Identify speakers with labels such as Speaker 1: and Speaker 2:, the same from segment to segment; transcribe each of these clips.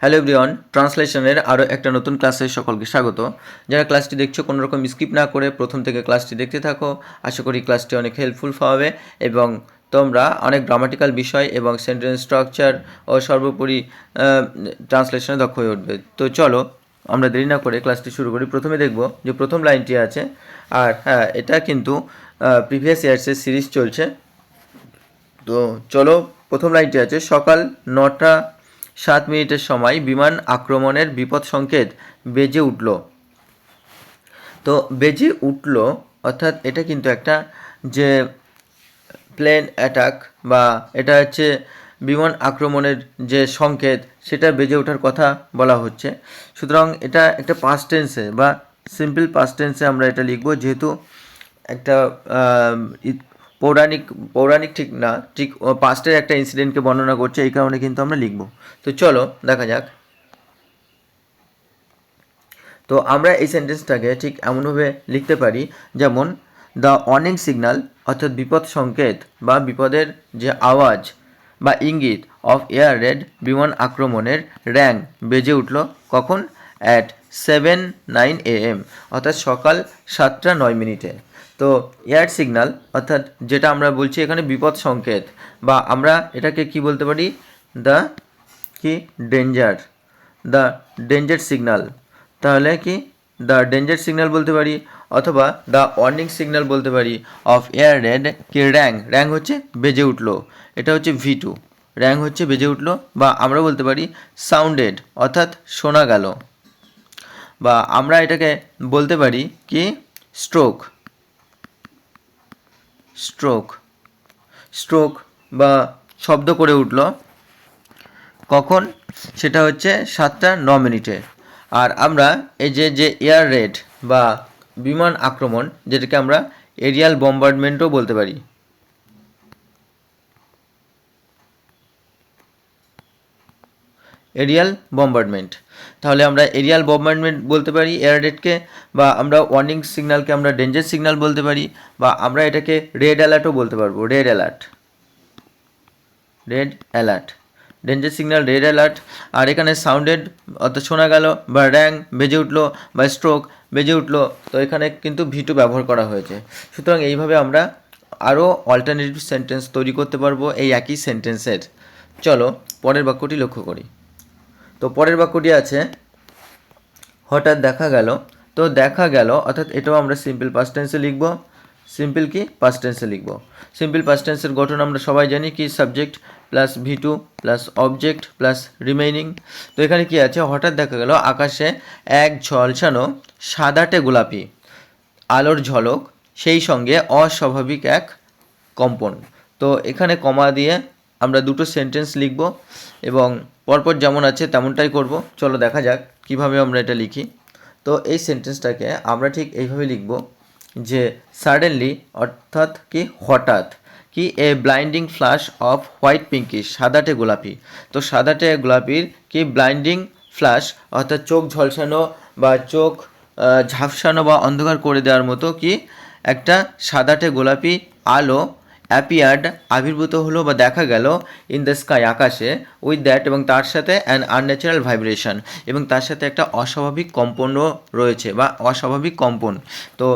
Speaker 1: Hello everyone, ট্রান্সলেশনের আরও একটা নতুন ক্লাসে সকলকে স্বাগত। যারা ক্লাসটি দেখছো কোনো রকম স্কিপ না করে প্রথম থেকে ক্লাসটি দেখতে থাকো। আশা করি ক্লাসটি অনেক হেল্পফুল হবে এবং তোমরা অনেক গ্রামাটিক্যাল বিষয় এবং সেন্টেন্স স্ট্রাকচার ও সর্বোপরি ট্রান্সলেশনে দক্ষ হয়ে উঠবে। তো চলো আমরা দেরি না করে ক্লাসটি শুরু করি। প্রথমে দেখব যে প্রথম লাইনটি আছে, আর হ্যাঁ, এটা কিন্তু প্রিভিয়াস ইয়ার্সের সিরিজ চলছে। তো চলো, প্রথম লাইনটি আছে, সকাল 9:07 সময় বিমান আক্রমণের বিপদ সংকেত বেজে উঠল। তো বেজে উঠল অর্থাৎ এটা কিন্তু একটা যে প্লেন অ্যাটাক বা এটা হচ্ছে বিমান আক্রমণের যে সংকেত সেটা বেজে ওঠার কথা বলা হচ্ছে। সুতরাং এটা একটা পাস্ট টেন্সে বা সিম্পল পাস্ট টেন্সে আমরা এটা লিখব, যেহেতু একটা পৌরাণিক ঠিক না, ঠিক পাস্টের একটা ইনসিডেন্টকে বর্ণনা করছে, এই কারণে কিন্তু আমরা লিখব। তো চলো দেখা যাক। তো আমরা এই সেন্টেন্সটাকে ঠিক এমনভাবে লিখতে পারি যেমন দ্য ওয়ার্নিং সিগন্যাল অর্থাৎ বিপদ সংকেত বা বিপদের যে আওয়াজ বা ইঙ্গিত অফ এয়ার রেড বিমান আক্রমণের র্যাং বেজে উঠল কখন? অ্যাট 7:09 AM অর্থাৎ সকাল 7:09। তো এয়ার সিগন্যাল অর্থাৎ যেটা আমরা বলছি এখানে বিপদ সংকেত, বা আমরা এটাকে কি বলতে পারি? The danger signal. তাহলে কি দ্য ডেঞ্জার সিগন্যাল বলতে পারি, অথবা দ্য ওয়ার্নিং সিগন্যাল বলতে পারি অফ এয়ার রেড কি র্যাং হচ্ছে বেজে উঠলো, এটা হচ্ছে V2, র্যাং হচ্ছে বেজে উঠলো। বা আমরা বলতে পারি সাউন্ডেড অর্থাৎ শোনা গেল, বা আমরা এটাকে বলতে পারি কি স্ট্রোক বা শব্দ করে উঠল কখন? সেটা হচ্ছে 7:09। আর আমরা এই যে এয়ার রেড বা বিমান আক্রমণ, যেটাকে আমরা এরিয়াল বম্বার্ডমেন্টও বলতে পারি, এরিয়াল বম্বার্ডমেন্ট। তাহলে আমরা এরিয়াল বম্বার্ডমেন্ট বলতে পারি এয়ার রেডকে, বা আমরা ওয়ার্নিং সিগন্যালকে আমরা ডেঞ্জার সিগন্যাল বলতে পারি, বা আমরা এটাকে রেড অ্যালার্টও বলতে পারবো, red alert, danger signal, red alert. আর এখানে সাউন্ডেড অর্থাৎ শোনা গেল, বা র্যাং বেজে উঠলো, বা স্ট্রোক বেজে উঠলো, তো এখানে কিন্তু V2 ব্যবহার করা হয়েছে। সুতরাং এইভাবে আমরা আরও অল্টারনেটিভ সেন্টেন্স তৈরি করতে পারবো এই একই সেন্টেন্সের। চলো পরের বাক্যটি লক্ষ্য করি। তো পরের বাক্যটি আছে হঠাৎ দেখা গেল। তো দেখা গেল অর্থাৎ এটাও আমরা সিম্পল পাস্ট টেন্সে লিখব। সিম্পল পাস্ট টেন্সের গঠন আমরা সবাই জানি কি, subject plus V2 plus object plus remaining. তো এখানে কি আছে? হঠাৎ দেখা গেল আকাশে এক ঝলসানো সাদাটে গোলাপি আলোর ঝলক, সেই সঙ্গে অস্বাভাবিক এক কম্পন। তো এখানে কমা দিয়ে আমরা দুটো সেন্টেন্স লিখব এবং পরপর যেমন আছে তেমনটাই করব। চলো দেখা যাক কিভাবে আমরা এটা লিখি। তো এই সেন্টেন্সটাকে আমরা ঠিক এইভাবে লিখব যে সাডেনলি অর্থাৎ কি হঠাৎ, কি a blinding flash of white pinkish, সাদাটে গোলাপি। তো সাদাটে গোলাপির কি ব্লাইন্ডিং ফ্ল্যাশ অর্থাৎ চোখ ঝলসানো বা চোখ ঝাপসানো বা অন্ধকার করে দেওয়ার মতো কি একটা সাদাটে গোলাপি আলো অ্যাপিয়ার্ড আবির্ভূত হলো বা দেখা গেল ইন দ্য স্কাই আকাশে, উইথ দ্যাট এবং তার সাথে অ্যান আনন্যাচারাল ভাইব্রেশন, এবং তার সাথে একটা অস্বাভাবিক কম্পনও রয়েছে বা অস্বাভাবিক কম্পন। তো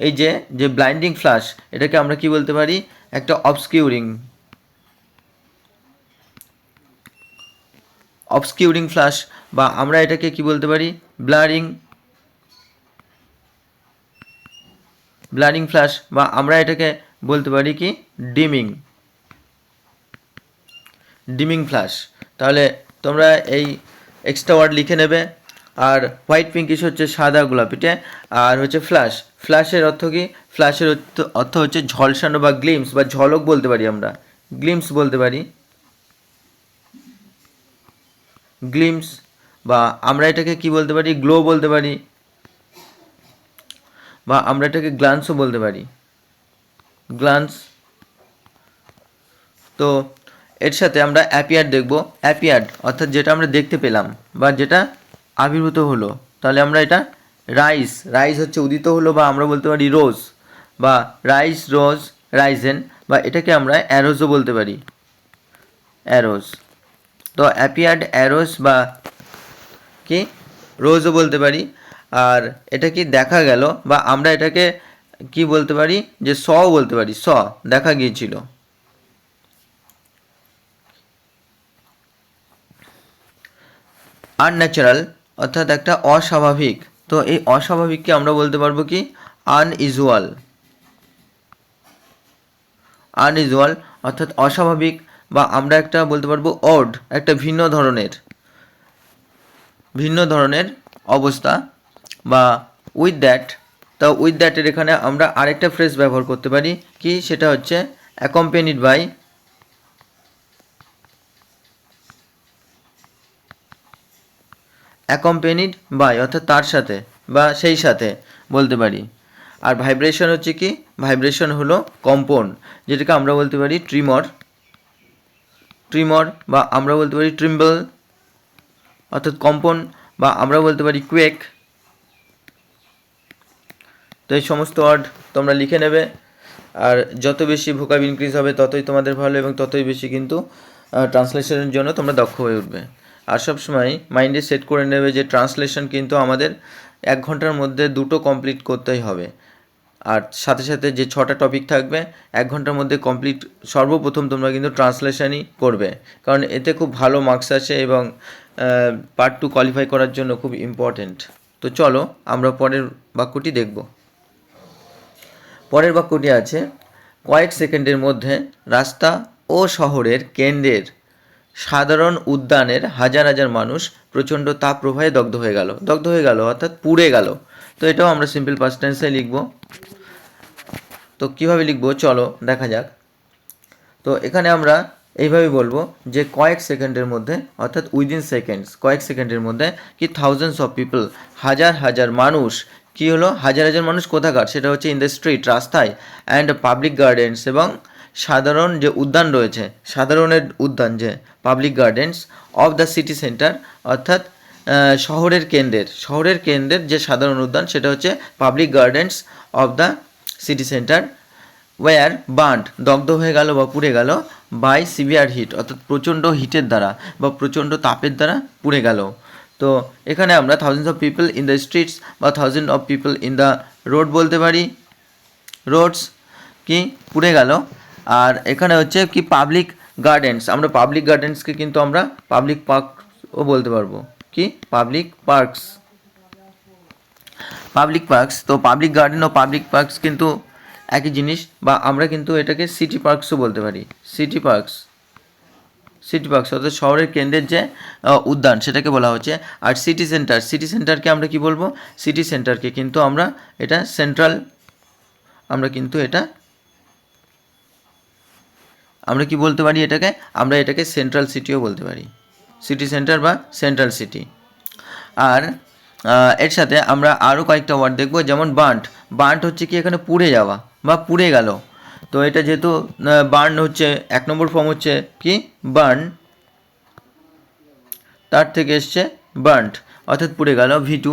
Speaker 1: এই যে ব্লাইন্ডিং ফ্ল্যাশ, এটাকে আমরা কি বলতে পারি? একটা অবস্কিউরিং ফ্ল্যাশ, বা আমরা এটাকে কি বলতে পারি? ব্লারিং ফ্ল্যাশ, বা আমরা এটাকে বলতে পারি কি ডিমিং ফ্ল্যাশ। তাহলে তোমরা এই এক্সট্রা ওয়ার্ড লিখে নেবে। আর হোয়াইট পিঙ্কিশ হচ্ছে সাদা গোলাপিতে, আর হচ্ছে ফ্ল্যাশের অর্থ কি? ফ্ল্যাশের অর্থ হচ্ছে ঝলসানো বা গ্লিমস বা ঝলক বলতে পারি, আমরা গ্লিমস বলতে পারি, বা আমরা এটাকে কি বলতে পারি? গ্লো বলতে পারি, বা আমরা এটাকে গ্লান্সও বলতে পারি, গ্লান্স। তো এর সাথে আমরা অ্যাপিয়ার্ড দেখব। অ্যাপিয়ার্ড অর্থাৎ যেটা আমরা দেখতে পেলাম বা যেটা আবির্ভূত হলো, তাহলে আমরা এটা রাইজ হচ্ছে উদিত হলো, বা আমরা বলতে পারি রোজ, বা রাইজেন, বা এটাকে আমরা অ্যারোজও বলতে পারি, অ্যারোজ। তো অ্যাপিয়ার্ড, অ্যারোজ বা কি রোজও বলতে পারি। আর এটা কি দেখা গেল, বা আমরা এটাকে কি বলতে পারি, যে সও বলতে পারি, দেখা গিয়েছিল। আনন্যাচারাল অর্থাৎ একটা অস্বাভাবিক, তো এই অস্বাভাবিককে আমরা বলতে পারবো কি আনইউজুয়াল। আনইউজুয়াল অর্থাৎ অস্বাভাবিক, বা আমরা একটা বলতে পারবো অড, একটা ভিন্ন ধরনের অবস্থা, বা উইথ দ্যাট। তা উইথ দ্যাটের এখানে আমরা আরেকটা ফ্রেজ ব্যবহার করতে পারি, কি সেটা হচ্ছে অ্যাকম্পেনিড বাই। অ্যাকম্পেনিড বাই অর্থাৎ তার সাথে বা সেই সাথে বলতে পারি। আর ভাইব্রেশন হচ্ছে কি, ভাইব্রেশন হলো কম্পন, যেটাকে আমরা বলতে পারি ট্রিমর, বা আমরা বলতে পারি ট্রিম্বল অর্থাৎ কম্পন, বা আমরা বলতে পারি কুয়েক। তো এই সমস্ত ওয়ার্ড তোমরা লিখে নেবে, আর যত বেশি ভোকাব ইনক্রিজ হবে ততই তোমাদের ভালো, এবং ততই বেশি কিন্তু ট্রান্সলেশনের জন্য তোমরা দক্ষ হয়ে উঠবে। আর সবসময় মাইন্ডে সেট করে নেবে যে ট্রান্সলেশন কিন্তু আমাদের 1 ঘন্টার মধ্যে 2টো কমপ্লিট করতেই হবে। আর সাথে সাথে যে 6টা টপিক থাকবে 1 ঘন্টার মধ্যে কমপ্লিট, সর্বপ্রথম তোমরা কিন্তু ট্রান্সলেশনই করবে, কারণ এতে খুব ভালো মার্কস আসে এবং পার্ট 2 কোয়ালিফাই করার জন্য খুব ইম্পর্টেন্ট। তো চলো আমরা পরের বাক্যটি দেখব। পরের বাক্যটি আছে, কয়েক সেকেন্ডের মধ্যে রাস্তা ও শহরের কেন্দ্রের সাধারণ উদ্যানের হাজার হাজার মানুষ প্রচণ্ড তাপপ্রবাহে দগ্ধ হয়ে গেল অর্থাৎ পুড়ে গেল। তো এটাও আমরা সিম্পল পাস্ট টেন্সে লিখব। তো কীভাবে লিখব চলো দেখা যাক। তো এখানে আমরা এইভাবে বলবো যে কয়েক সেকেন্ডের মধ্যে অর্থাৎ উইদিন সেকেন্ডস, কয়েক সেকেন্ডের মধ্যে কি থাউজেন্ডস অফ পিপল, হাজার হাজার মানুষ, কি হলো হাজার হাজার মানুষ কোথাকার, সেটা হচ্ছে ইন দ্য স্ট্রিট, রাস্তায়, অ্যান্ড পাবলিক গার্ডেন্স, এবং সাধারণ যে উদ্যান রয়েছে, সাধারণের উদ্যান যে public gardens of the city centre, অর্থাৎ শহরের কেন্দ্রের যে সাধারণ উদ্যান সেটা হচ্ছে public gardens of the city centre, were burned দগ্ধ হয়ে গেল বা পুড়ে গেল, বাই সিভিয়ার হিট অর্থাৎ প্রচণ্ড হিটের দ্বারা বা প্রচণ্ড তাপের দ্বারা পুড়ে গেল। তো এখানে আমরা thousands of people in the streets বা thousand of people in the road বলতে পারি, রোডস কি পুড়ে গেল। আর এখানে হচ্ছে কি পাবলিক গার্ডেন্স, আমরা পাবলিক গার্ডেন্সকে কিন্তু আমরা পাবলিক পার্কও বলতে পারবো, কি পাবলিক পার্কস। তো পাবলিক গার্ডেন ও পাবলিক পার্কস কিন্তু একই জিনিস, বা আমরা কিন্তু এটাকে সিটি পার্কসও বলতে পারি, সিটি পার্কস অর্থাৎ শহরের কেন্দ্রের যে উদ্যান সেটাকে বলা হচ্ছে। আর সিটি সেন্টারকে আমরা কি বলবো, সিটি সেন্টারকে কিন্তু আমরা এটা সেন্ট্রাল, আমরা কিন্তু এটা আমরা কি বলতে পারি এটাকে, আমরা এটাকে সেন্ট্রাল সিটিও বলতে পারি, সিটি সেন্টার বা সেন্ট্রাল সিটি। আর এর সাথে আমরা আরও কয়েকটা ওয়ার্ড দেখব, যেমন বার্ন্ট হচ্ছে কি এখানে পুড়ে যাওয়া বা পুড়ে গেল। তো এটা যেহেতু বার্ন হচ্ছে 1 নম্বর ফর্ম হচ্ছে কি বার্ন, তার থেকে এসছে বার্ন্ট অর্থাৎ পুড়ে গেল V2।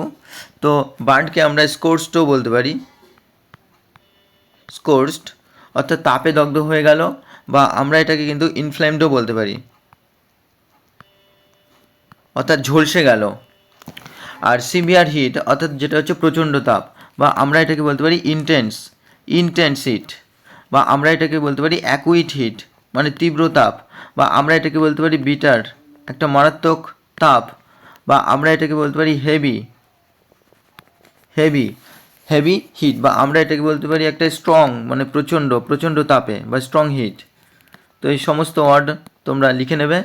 Speaker 1: তো বার্নকে আমরা স্কোর্সডও বলতে পারি, স্কোর্সড অর্থাৎ তাপে দগ্ধ হয়ে গেল, বা আমরা এটাকে কিন্তু ইনফ্লেমডও বলতে পারি অর্থাৎ ঝলসে গেল। আর সিভিয়ার হিট অর্থাৎ যেটা হচ্ছে প্রচণ্ড তাপ, বা আমরা এটাকে বলতে পারি ইন্টেন্স হিট, বা আমরা এটাকে বলতে পারি অ্যাকুইট হিট মানে তীব্র তাপ, বা আমরা এটাকে বলতে পারি বিটার একটা মারাত্মক তাপ, বা আমরা এটাকে বলতে পারি হেভি হিট, বা আমরা এটাকে বলতে পারি একটা স্ট্রং মানে প্রচণ্ড তাপে বা স্ট্রং হিট। তো এই সমস্ত ওয়ার্ড তোমরা লিখে নেবে।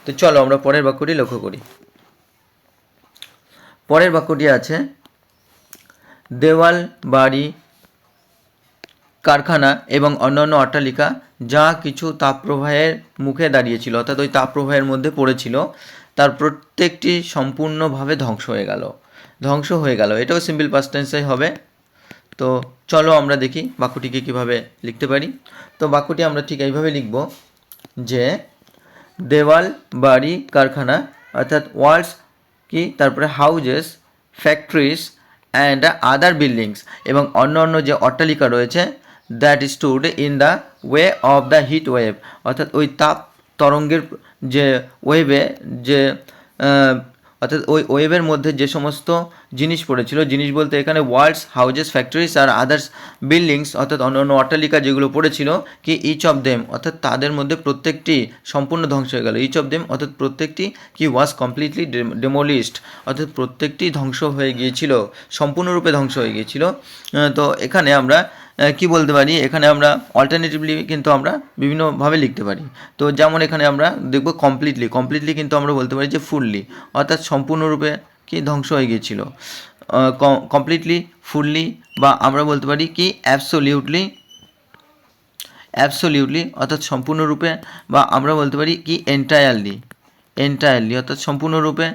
Speaker 1: তো চলো আমরা পরের বাক্যটি লক্ষ্য করি। পরের বাক্যটি আছে, দেওয়াল, বাড়ি, কারখানা এবং অন্যান্য অট্টালিকা যা কিছু তাপপ্রবাহের মুখে দাঁড়িয়েছিল অর্থাৎ ওই তাপপ্রবাহের মধ্যে পড়েছিল, তার প্রত্যেকটি সম্পূর্ণভাবে ধ্বংস হয়ে গেল। এটাও সিম্পল পাস্ট টেন্সে হবে। তো চলো আমরা দেখি বাক্যটিকে কিভাবে লিখতে পারি। তো বাক্যটি আমরা ঠিক এইভাবে লিখব যে দেওয়াল, বাড়ি, কারখানা অর্থাৎ ওয়ালস কি, তারপরে houses, factories and other buildings এবং অন্য যে অট্টালিকা রয়েছে, that stood in the way of the heat wave অর্থাৎ ওই তাপ তরঙ্গের যে ওয়েভে যে অর্থাৎ ওই ওয়েবের মধ্যে যে সমস্ত জিনিস পড়েছিল, জিনিস বলতে এখানে ওয়ার্ল্ডস, হাউজেস, ফ্যাক্টরিজ আর আদার্স বিল্ডিংস, অর্থাৎ অন্য অট্টালিকা যেগুলো পড়েছিল, কি ইচ অফ দেম, অর্থাৎ তাদের মধ্যে প্রত্যেকটি সম্পূর্ণ ধ্বংস হয়ে গেল। ইচ অফ দেম অর্থাৎ প্রত্যেকটি কি ওয়াজ কমপ্লিটলি ডেমোলিশড, অর্থাৎ প্রত্যেকটি ধ্বংস হয়ে গিয়েছিল, সম্পূর্ণরূপে ধ্বংস হয়ে গিয়েছিল। তো এখানে আমরা কি বলতে পারি, এখানে আমরা অল্টারনেটিভলি কিন্তু আমরা বিভিন্নভাবে লিখতে পারি। তো যেমন এখানে আমরা দেখব কমপ্লিটলি কিন্তু আমরা বলতে পারি যে ফুললি, অর্থাৎ সম্পূর্ণরূপে কি ধ্বংস হয়ে গিয়েছিল। কমপ্লিটলি, ফুললি, বা আমরা বলতে পারি কি অ্যাবসোলিউটলি অর্থাৎ সম্পূর্ণরূপে, বা আমরা বলতে পারি কি এন্টায়ারলি অর্থাৎ সম্পূর্ণরূপে।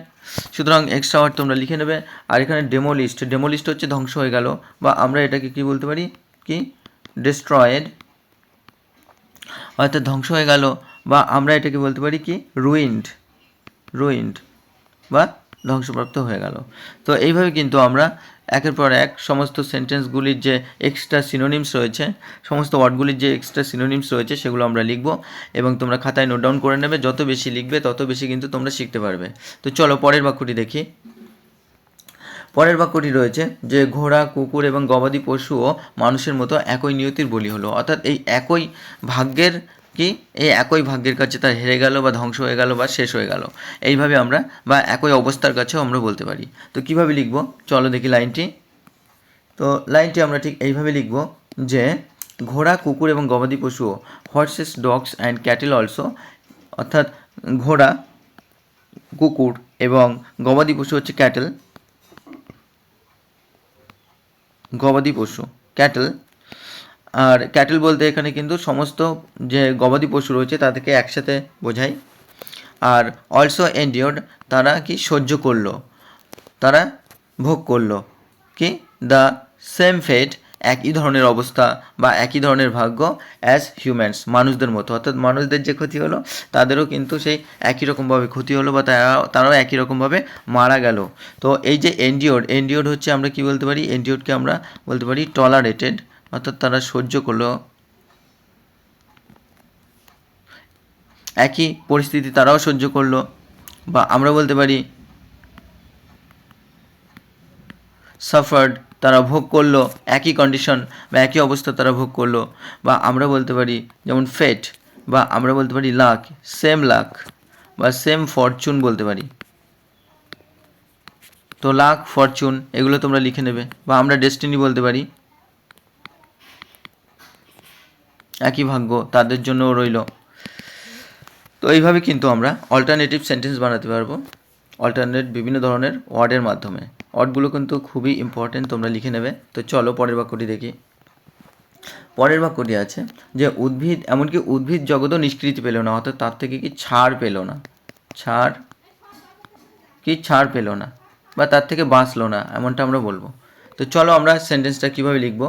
Speaker 1: সুতরাং এক্সট্রা ওয়ার্ড তোমরা লিখে নেবে। আর এখানে ডেমোলিস্ট হচ্ছে ধ্বংস হয়ে গেল, বা আমরা এটাকে কি বলতে পারি কি ডিস্ট্রয়েড অর্থাৎ ধ্বংস হয়ে গেল, বা আমরা এটাকে বলতে পারি কি রুইন্ড বা ধ্বংসপ্রাপ্ত হয়ে গেল। তো এইভাবে কিন্তু আমরা একের পর এক সমস্ত সেন্টেন্সগুলির যে এক্সট্রা সিনোনিমস রয়েছে, সমস্ত ওয়ার্ডগুলির যে এক্সট্রা সিনোনিমস রয়েছে সেগুলো আমরা লিখব, এবং তোমরা খাতায় নোট ডাউন করে নেবে। যত বেশি লিখবে তত বেশি কিন্তু তোমরা শিখতে পারবে। তো চলো পরের বাক্যটি দেখি। পরের বাক্যটি রয়েছে যে ঘোড়া, কুকুর এবং গবাদি পশুও মানুষের মতো একই নিয়তির বলি হলো, অর্থাৎ এই একই ভাগ্যের কাছে তার হেরে গেল, বা ধ্বংস হয়ে গেল, বা শেষ হয়ে গেল। এইভাবে আমরা, বা একই অবস্থার কাছেও আমরা বলতে পারি। তো কিভাবে লিখব চলো দেখি লাইনটি। তো লাইনটি আমরা ঠিক এইভাবে লিখব যে ঘোড়া, কুকুর এবং গবাদি পশুও, horses, dogs and cattle also, অর্থাৎ ঘোড়া, কুকুর এবং গবাদি পশু হচ্ছে গবাদি পশু ক্যাটেল। আর ক্যাটেল বলতে এখানে কিন্তু সমস্ত যে গবাদি পশু রয়েছে তাদেরকে একসাথে বোঝায়। আর অলসো এন্ডিওর্ড, তারা কি সহ্য করলো, তারা ভোগ করলো কি দ্য সেম ফেট, একই ধরনের অবস্থা বা একই ধরনের ভাগ্য, অ্যাজ হিউম্যানস, মানুষদের মতো, অর্থাৎ মানুষদের যে ক্ষতি হলো তাদেরও কিন্তু সেই একই রকমভাবে ক্ষতি হলো, বা তারাও একই রকমভাবে মারা গেল। তো এই যে এন্ডিওর্ড হচ্ছে, আমরা কি বলতে পারি, এন্ডিওর্ডকে আমরা বলতে পারি টলারেটেড, অর্থাৎ তারা সহ্য করলো, একই পরিস্থিতি তারাও সহ্য করলো, বা আমরা বলতে পারি সাফার্ড, তারা ভোগ করলো, একই কন্ডিশন বা একই অবস্থা তারা ভোগ করলো, বা আমরা বলতে পারি যেমন ফেট, বা আমরা বলতে পারি লাক, বা সেম ফরচুন বলতে পারি। তো লাক, ফরচুন এগুলো তোমরা লিখে নেবে, বা আমরা ডেস্টিনি বলতে পারি, একই ভাগ্য তাদের জন্যও রইল। তো এইভাবে কিন্তু আমরা অল্টারনেটিভ সেন্টেন্স বানাতে পারবো, অল্টারনেট বিভিন্ন ধরনের ওয়ার্ডের মাধ্যমে। ওয়ার্ডগুলো কিন্তু খুবই ইম্পর্টেন্ট, তোমরা লিখে নেবে। তো চলো পরের বাক্যটি দেখি। পরের বাক্যটি আছে যে এমনকি উদ্ভিদ জগতও নিষ্কৃতি পেল না, অর্থাৎ তার থেকে কি ছাড় পেল না, বা তার থেকে বাঁচলো না, এমনটা আমরা বলবো। তো চলো আমরা সেন্টেন্সটা কীভাবে লিখবো।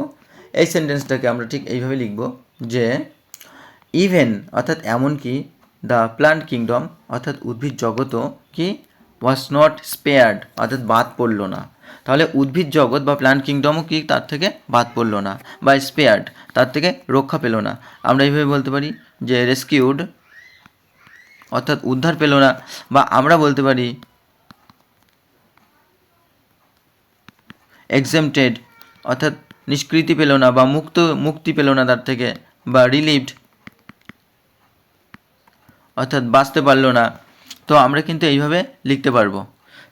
Speaker 1: এই সেন্টেন্সটাকে আমরা ঠিক এইভাবে লিখব যে ইভেন, অর্থাৎ এমনকি দ্য প্লান্ট কিংডম, অর্থাৎ উদ্ভিদ জগতও কি ওয়াজ নট স্পেয়ার্ড, অর্থাৎ বাদ পড়লো না। তাহলে উদ্ভিদ জগৎ বা প্লান্ট কিংডমও কি তার থেকে বাদ পড়লো না, বা স্পেয়ার্ড তার থেকে রক্ষা পেল না। আমরা এইভাবে বলতে পারি যে রেস্কিউড, অর্থাৎ উদ্ধার পেল না, বা আমরা বলতে পারি এক্সেমটেড, অর্থাৎ নিষ্কৃতি পেল না বা মুক্তি পেল না তার থেকে, বা রিলিভড, অর্থাৎ বাঁচতে পারলো না। তো আমরা কিন্তু এইভাবে লিখতে পারবো।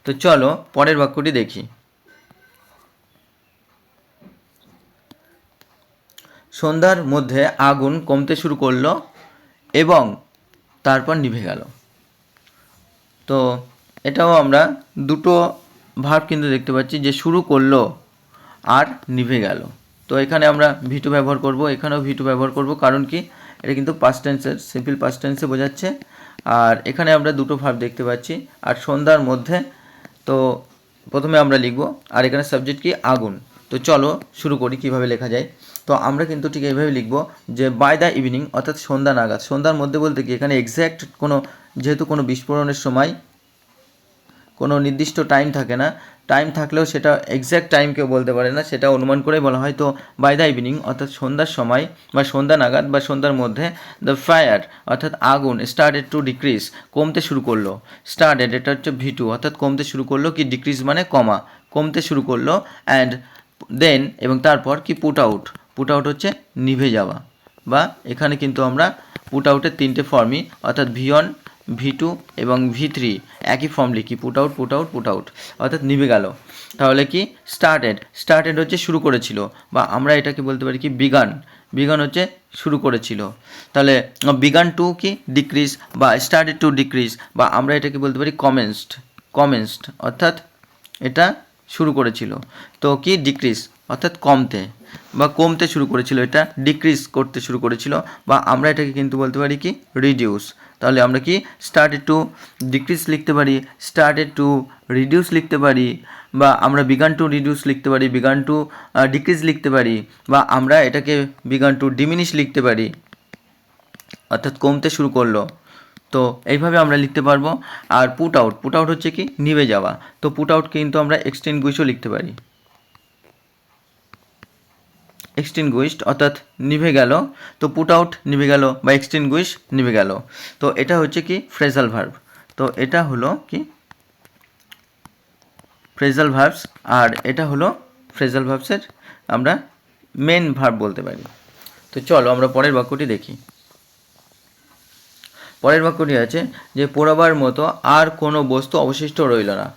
Speaker 1: তো চলো পরের বাক্যটি দেখি। সন্ধ্যার মধ্যে আগুন কমতে শুরু করলো এবং তারপর নিভে গেল। তো এটাও আমরা দুটো ভার্ব কিন্তু দেখতে পাচ্ছি, যে শুরু করলো আর নিভে গেল। তো এখানে আমরা V2 ব্যবহার করব, এখানেও V2 ব্যবহার করব, কারণ কি এটা কিন্তু পাস্ট টেন্সের, সিম্পল পাস্ট টেন্সে বোঝাচ্ছে। আর এখানে আমরা দুটো ভার্ব দেখতে পাচ্ছি। আর সন্ধ্যার মধ্যে, তো প্রথমে আমরা লিখব, আর এখানে সাবজেক্ট কি আগুন। তো চলো শুরু করি কিভাবে লেখা যায়। তো আমরা কিন্তু ঠিক এইভাবে লিখব যে বাই দ্য ইভিনিং, অর্থাৎ সন্ধ্যা নাগাদ। সন্ধ্যার মধ্যে বলতে কি এখানে এক্স্যাক্ট যেহেতু কোনো বিস্ফোরণের সময় কোনো নির্দিষ্ট টাইম থাকে না, টাইম থাকলেও সেটা এক্স্যাক্ট টাইম কেউ বলতে পারে না, সেটা অনুমান করেই বলা হয়। তো বাই দ্য ইভিনিং অর্থাৎ সন্ধ্যার সময় বা সন্ধ্যা নাগাদ বা সন্ধ্যার মধ্যে দ্য ফায়ার অর্থাৎ আগুন স্টার্টেড টু ডিক্রিজ কমতে শুরু করলো। স্টার্টেড এটা হচ্ছে V2 অর্থাৎ কমতে শুরু করলো, কি ডিক্রিজ মানে কমা, কমতে শুরু করলো। অ্যান্ড দেন এবং তারপর কি পুট আউট, পুট আউট হচ্ছে নিভে যাওয়া, বা এখানে কিন্তু আমরা পুট আউটের তিনটে ফর্মই অর্থাৎ V1 V2 এবং V3 একই ফর্ম লিখি, put out put out put out অর্থাৎ নিভে গেল। তাহলে কি স্টার্টেড, স্টার্টেড হচ্ছে শুরু করেছিল, বা আমরা এটাকে বলতে পারি কি বিগান, বিগান হচ্ছে শুরু করেছিল। তাহলে বিগান টু কি ডিক্রিজ বা স্টার্টেড টু ডিক্রিজ, বা আমরা এটাকে বলতে পারি কমেন্সড, কমেন্সড অর্থাৎ এটা শুরু করেছিল। তো কি ডিক্রিজ অর্থাৎ কমতে বা কমতে শুরু করেছিল, এটা ডিক্রিজ করতে শুরু করেছিল, বা আমরা এটাকে কিন্তু বলতে পারি কি রিডিউস। তাহলে আমরা কি স্টার্টেড টু ডিক্রিজ লিখতে পারি, স্টার্টেড টু রিডিউস লিখতে পারি, বা আমরা বিগান টু রিডিউস লিখতে পারি, বিগান টু ডিক্রিজ লিখতে পারি, বা আমরা এটাকে বিগান টু ডিমিনিশ লিখতে পারি অর্থাৎ কমতে শুরু করলো। তো এইভাবে আমরা লিখতে পারবো। আর পুট আউট, পুট আউট হচ্ছে কি নিভে যাওয়া। তো পুট আউট কিন্তু আমরা এক্সটিংগুইশও লিখতে পারি, এক্সটিংগুইশড অর্থাৎ নিভে গেল। তো পুট আউট নিভে গেল বা এক্সটিংগুইশ নিভে গেল। তো এটা হচ্ছে কি ফ্রেজাল ভার্ব। তো এটা হলো কি ফ্রেজাল ভার্বস, আর এটা হলো ফ্রেজাল ভার্বসের আমরা মেন ভার্ব বলতে পারি। তো চলো আমরা পরের বাক্যটি দেখি। পরের বাক্যটি আছে যে পোড়াবার মতো আর কোনো বস্তু অবশিষ্ট রইল না।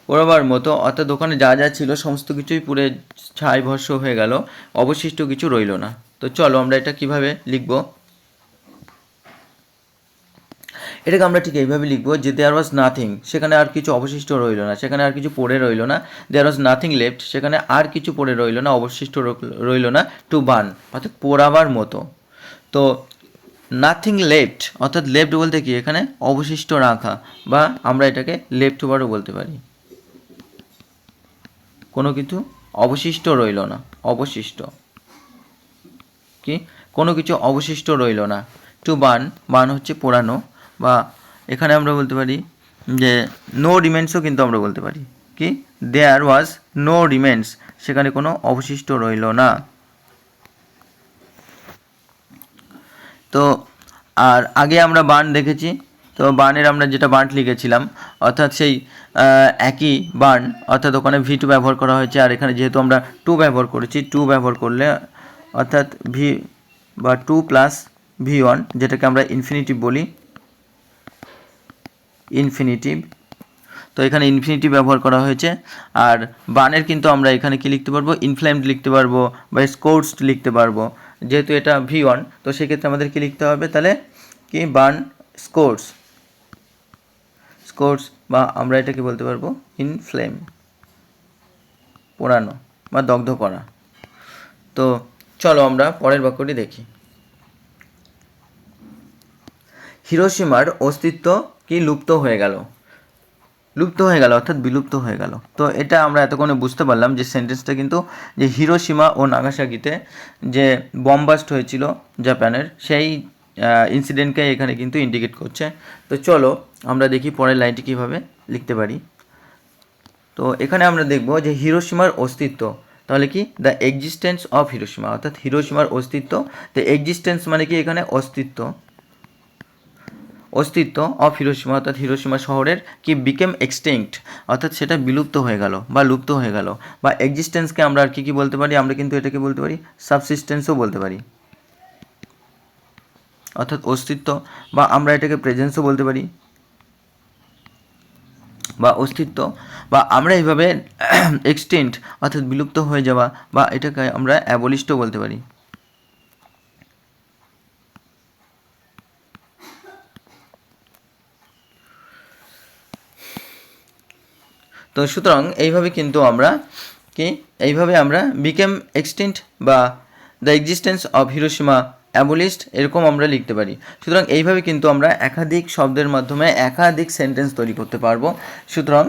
Speaker 1: পোড়াবার মতো অর্থাৎ দোকানে যা যা ছিল সমস্ত কিছুই পুড়ে ছাই ভস্ম হয়ে গেল, অবশিষ্ট কিছু রইল না। তো চলো আমরা এটা কিভাবে লিখব। এটাকে আমরা ঠিক এইভাবে লিখবো যে দেয়ার ওয়াজ নাথিং, সেখানে আর কিছু অবশিষ্ট রইল না, সেখানে আর কিছু পড়ে রইল না। দেয়ার ওয়াজ নাথিং লেফট, সেখানে আর কিছু পড়ে রইল না, অবশিষ্ট রইল না। টু বার্ন অর্থাৎ পোড়াবার মতো। তো নাথিং লেফট অর্থাৎ লেফট বলতে কি এখানে অবশিষ্ট রাখা, বা আমরা এটাকে লেফট ওভারও বলতে পারি। কোনো কিছু অবশিষ্ট রইল না, অবশিষ্ট কি কোনো কিছু অবশিষ্ট রইল না। টু বার্ন, বার্ন হচ্ছে পোড়ানো, বা এখানে আমরা বলতে পারি যে নো রিমেন্সও কিন্তু আমরা বলতে পারি কি দেয়ার ওয়াজ নো রিমেন্স, সেখানে কোনো অবশিষ্ট রইল না। তো আর আগে আমরা বার্ন দেখেছি, তো বার্নের আমরা যেটা বার্ন লিখেছিলাম অর্থাৎ সেই একই বার্ন, অর্থাৎ ওখানে V2 ব্যবহার করা হয়েছে, আর এখানে যেহেতু আমরা 2 ব্যবহার করেছি, 2 ব্যবহার করলে অর্থাৎ ভি বা 2 প্লাস V1 যেটাকে আমরা ইনফিনিটিভ বলি, ইনফিনিটিভ। তো এখানে ইনফিনিটিভ ব্যবহার করা হয়েছে। আর বার্নের কিন্তু আমরা এখানে কি লিখতে পারবো, ইনফ্লেমড লিখতে পারবো বা স্কোর্সড লিখতে পারবো। যেহেতু এটা V1 তো সেক্ষেত্রে আমাদের কি লিখতে হবে তাহলে কি বার্ন স্কোর্স, স্কোর্স, বা আমরা এটাকে বলতে পারবো ইনফ্লেম, পোড়ানো বা দগ্ধ করা। তো চলো আমরা পরের বাক্যটি দেখি। হিরোশিমার অস্তিত্ব কি লুপ্ত হয়ে গেল, লুপ্ত হয়ে গেল অর্থাৎ বিলুপ্ত হয়ে গেল। তো এটা আমরা এতক্ষণে বুঝতে পারলাম যে সেন্টেন্সটা কিন্তু যে হিরোশিমা ও নাগাসাকিতে যে বম ব্লাস্ট হয়েছিল জাপানের, সেই ইনসিডেন্টকে এখানে কিন্তু ইন্ডিকেট করছে। তো চলো আমরা দেখি পরের লাইনটি কীভাবে লিখতে পারি। তো এখানে আমরা দেখব যে হিরোশিমার অস্তিত্ব, তাহলে কি দ্য এক্সিস্টেন্স অফ হিরোশিমা অর্থাৎ হিরোশিমার অস্তিত্ব। তো এক্সিস্টেন্স মানে কি এখানে অস্তিত্ব, অস্তিত্ব অফ হিরোশিমা অর্থাৎ হিরোশিমা শহরের কি বিকেম এক্সটিংক্ট অর্থাৎ সেটা বিলুপ্ত হয়ে গেল বা লুপ্ত হয়ে গেল। বা এক্সিস্টেন্সকে আমরা আর কি বলতে পারি, আমরা কিন্তু এটাকে বলতে পারি সাবসিস্টেন্সও বলতে পারি অর্থাৎ অস্তিত্ব, বা আমরা এটাকে প্রেজেন্সও বলতে পারি বা অস্তিত্ব, বা আমরা এইভাবে এক্সটিংক্ট অর্থাৎ বিলুপ্ত হয়ে যাওয়া, বা এটাকে আমরা অ্যাবলিস্টও বলতে পারি। তো সুতরাং এইভাবে কিন্তু আমরা এইভাবে আমরা বিকেম এক্সটিংক্ট বা দ্য এক্সিস্টেন্স অফ হিরোশিমা অ্যাবলিস্ট এরকম আমরা লিখতে পারি। সুতরাং এইভাবে কিন্তু আমরা একাধিক শব্দের মাধ্যমে একাধিক সেন্টেন্স তৈরি করতে পারবো। সুতরাং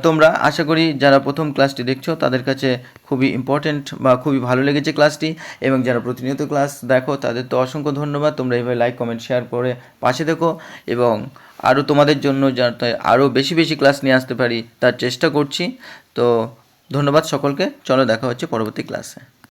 Speaker 1: তোমরা আশা করি যারা প্রথম ক্লাসটি দেখছো তাদের কাছে খুবই ইম্পর্টেন্ট বা খুবই ভালো লেগেছে ক্লাসটি, এবং যারা প্রতিনিয়ত ক্লাস দেখো তাদের তো অসংখ্য ধন্যবাদ। তোমরা এইভাবে লাইক কমেন্ট শেয়ার করে পাশে দেখো, এবং আরও তোমাদের জন্য যাতে আরও বেশি বেশি ক্লাস নিয়ে আসতে পারি তার চেষ্টা করছি। তো ধন্যবাদ সকলকে, চলো দেখা হচ্ছে পরবর্তী ক্লাসে।